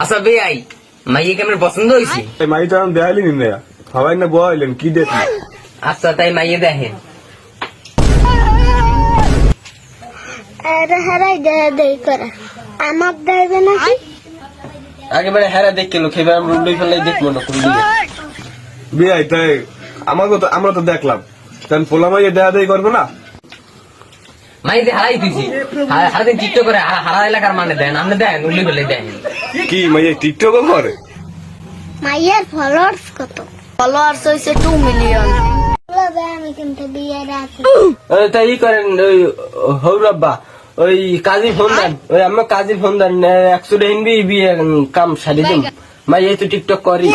আচ্ছা বেআই মাইয়ে কেমন পছন্দ হয়েছে? মাই তো আমি দেখাইলি নি না সবাই না বয়াইলেন কি দেখলি? আচ্ছা তাই মাইয়ে দেখেন। হেরাই দেয় দেই করে আমার দেবে নাকি? একেবারে হেরা দেখে লোক এবার আমরা উল্টোই ফেলাই দেখবো না কোন দিকে। বিয়াই তাই আমাকে তো আমরা তো দেখলাম তাই পোলা মাইয়ে দেয়া দেই করবে না? মাইয়ে দিয়ে হারাই দিছি, হারাদিন টিকটক করে হারা এলাকার মানে দেন, আপনি দেন উল্লি ফেলে দেন। কি মাইয়ে টিকটক করে? মাইয়ের ফলোয়ার্স কত? ফলোয়ার্স হইছে 2 মিলিয়ন। আমি কিন্তু বিয়ে রাখি। তাই ই করেন ওই হৌরব্বা ওই কাজী ফোন দেন, ওই আমার কাজী ফোন দেন 100 হিনবি বিয়ে কাম সারি দিম। মাই এই তো টিকটক করি।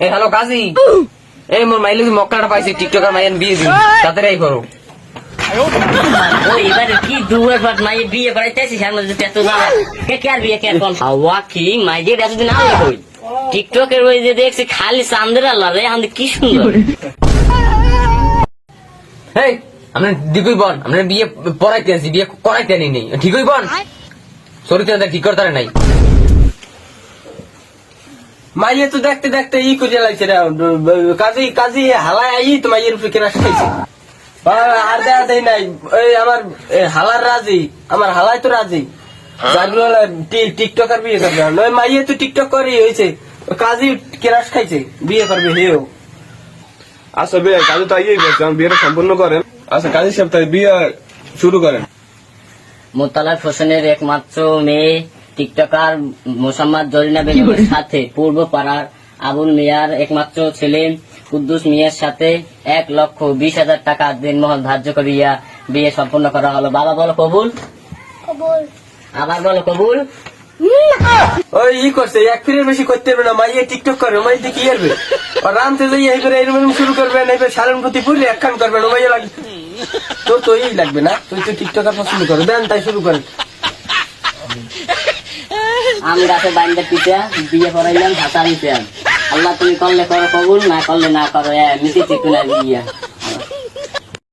এই হ্যালো কাজী, এই মোর মাইলে মক্কাটা পাইছে টিকটকার মাইয়ের বিয়ে দিন, তাড়াতাড়ি করো। ওই এবারে কি দুবার মাইয়ে বিয়ে করাইতেছি সামনে যে এত না কে কে আর বিয়ে কে কোন হাওয়া কি মাইয়ে এতদিন আগে কই টিকটকের ওই যে দেখছি খালি চান্দের আল্লাহ রে আমাদের কি সুন্দর। হেই আপনি দিকুই বন, আপনি বিয়ে পড়াইতে আছি, বিয়ে করাইতে আনি নেই, ঠিকই বন চরিত্র ঠিক করতে নাই। মাইয়ে তো দেখতে দেখতে ই করে লাগছে রে কাজী কাজী হালাই আই তো মাইয়ের উপরে কেরাস খাইছে। আর দেয়া দেয় নাই ওই আমার হালার রাজি, আমার হালাই তো রাজি টিকটকার বিয়ে করবে না। ওই মাইয়ে তো টিকটক করি হয়েছে, কাজী কেরাস খাইছে বিয়ে করবে হেও। আচ্ছা বিয়ে কাজে তো আইয়েই বলছে আমি বিয়েটা সম্পূর্ণ করেন। আচ্ছা কাজী সাহেব তাই বিয়ে শুরু করেন। মোতালাক হোসেনের একমাত্র মেয়ে টিকটকার মোসাম্মদ জরিনা বেগমের সাথে পূর্ব পাড়ার আবুল মিয়ার একমাত্র ছেলে কুদ্দুস মিয়ার সাথে 1,20,000 টাকা দিনমহল ধার্য করিয়া বিয়ে সম্পন্ন করা হলো। বাবা বলো কবুল, কবুল। আবার বলো কবুল। ওই ই করছে এক ফিরের বেশি করতে পারবে না, মাইয়ে টিকটক করে মাইয়ে কি করবে রামতে যাই এই করে এরকম শুরু করবে না, এবার সারেন প্রতি পুরলে একখান করবে না মাইয়ে লাগবে তোর তো এই লাগবে না, তুই তো টিকটকার পছন্দ করো দেন তাই শুরু করেন। আম গাছে বাইন্দা পিঠা বিয়ে করাইলাম হাতা নিতে আল্লাহ তুমি করলে করো কবুল, না করলে না করো মিশে চিকুনা বিয়া।